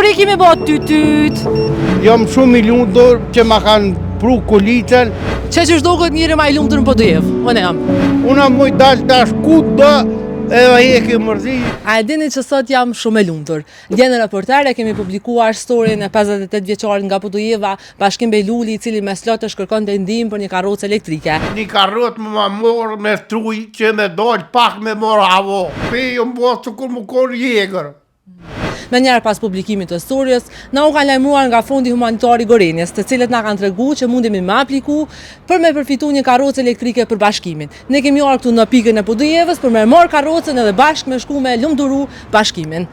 Kur i kemi bot tyt? Jam shumë i lumtur që ma kanë pru kolicën. Që shdo këtë njëri ma i lumtur në Podujevë, unë jam. Una moj dalë tash ku do edhe heki mërzi. A e dini që sot jam shumë e lumtur. Dje në Reportere kemi publikuar storyn e 58 vjeçarit nga Podujeva, Bashkim Bejluli, i cili me slotësh kërkonte ndihmë për një karrocë elektrike. Një karrot më morë me truj që me dojtë pak me morë avo. Pe jo më bëtë që kur më konë jegër. Në njerë pas publikimit të storys, na u kanë lajmëruar nga Fondi Humanitar i Gorenjes, të cilët na kanë treguar që mundemi me apliku për me përfitu një karrocë elektrike për bashkimin. Ne kemi ardhur këtu në pikën e Podujevës për me marrë karrocën edhe bashkë me shku me lumturu bashkimin.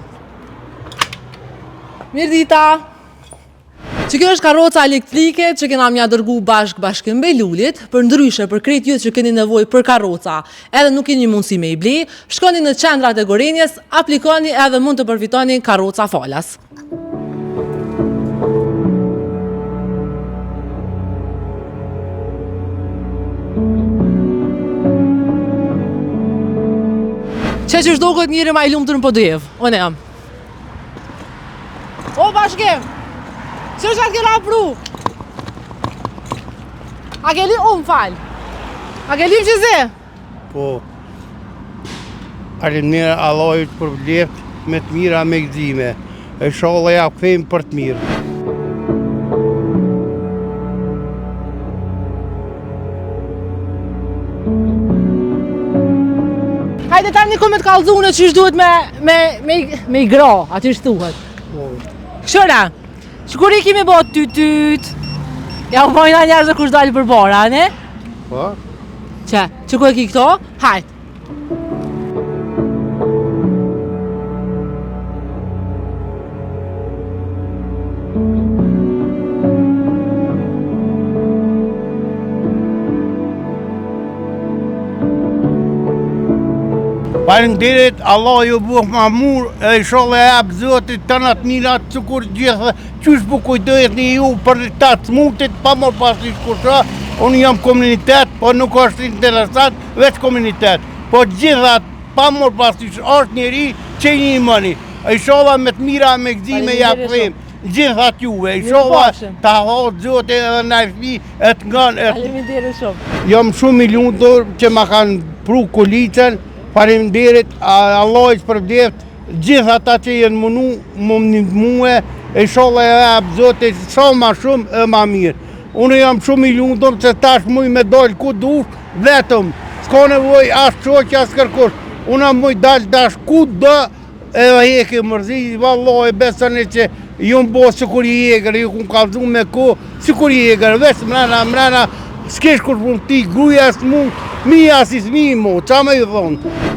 Mirdita! Që kjo është karroca elektrike që kena mja dërgu Bashkim Bejlulit, për ndryshe për krejt ju që keni nevoj për karroca, edhe nuk keni mundësi me i ble, shkoni në qendrat e Gorenjes, aplikoni edhe mund të përfitoni karroca falas. Që shdo këtë njëri ma i lumtur në Podujevë, unë jam. O, Bashkim! Që është atë kena pru? A ke lim unë falë? A ke lim që zi? Po. Arim njëra Allahut për vleft me të mira me gëzime. E sholla ja këthejmë për të mirë. Hajde ta një komet kalzune që është duhet me i gra, aty është thuhet. Këshëra, që kur i kemi bot tyt? Ja u pojna njerëzë kush dalë për bara, ne? Po? Që kur e ki këto? Hajt! Falenderit, Allah ju buh ma mur, e sholle e apë zotit të natë mirat që kur gjithë, qysh bu kujdojt një ju për të smutit, pa mor pas një shkusha, unë jam komunitet, po nuk është interesant, veç komunitet, po gjithat, pa mor pas një është njeri që një mëni, e sholla me të mira me gëzime ja përim, gjithat juve, e sholla të halot zotit edhe në fmi e të nganë. Faleminderit shumë. Jam shumë i lumtur që ma kanë pru kolicën. Faleminderit Allahut për vleft, gjithë ata që jenë mundu mua, e sholla e apë zotit sa ma shumë e ma mirë. Unë jam shumë i lumtur që tash muj me dalë ku dush vetëm, s'ka nevoj as qoq as kërkush. Unë muj dalë tash ku do edhe heki mërzi, vallahi besoni që ju më bo sikur i jegër, ju ku kallzu me ko, sikur i jegër, veç mrena, s'kesh kur pun ti, gruja s'mund, mija si s'mi mo, qa me ju thonë.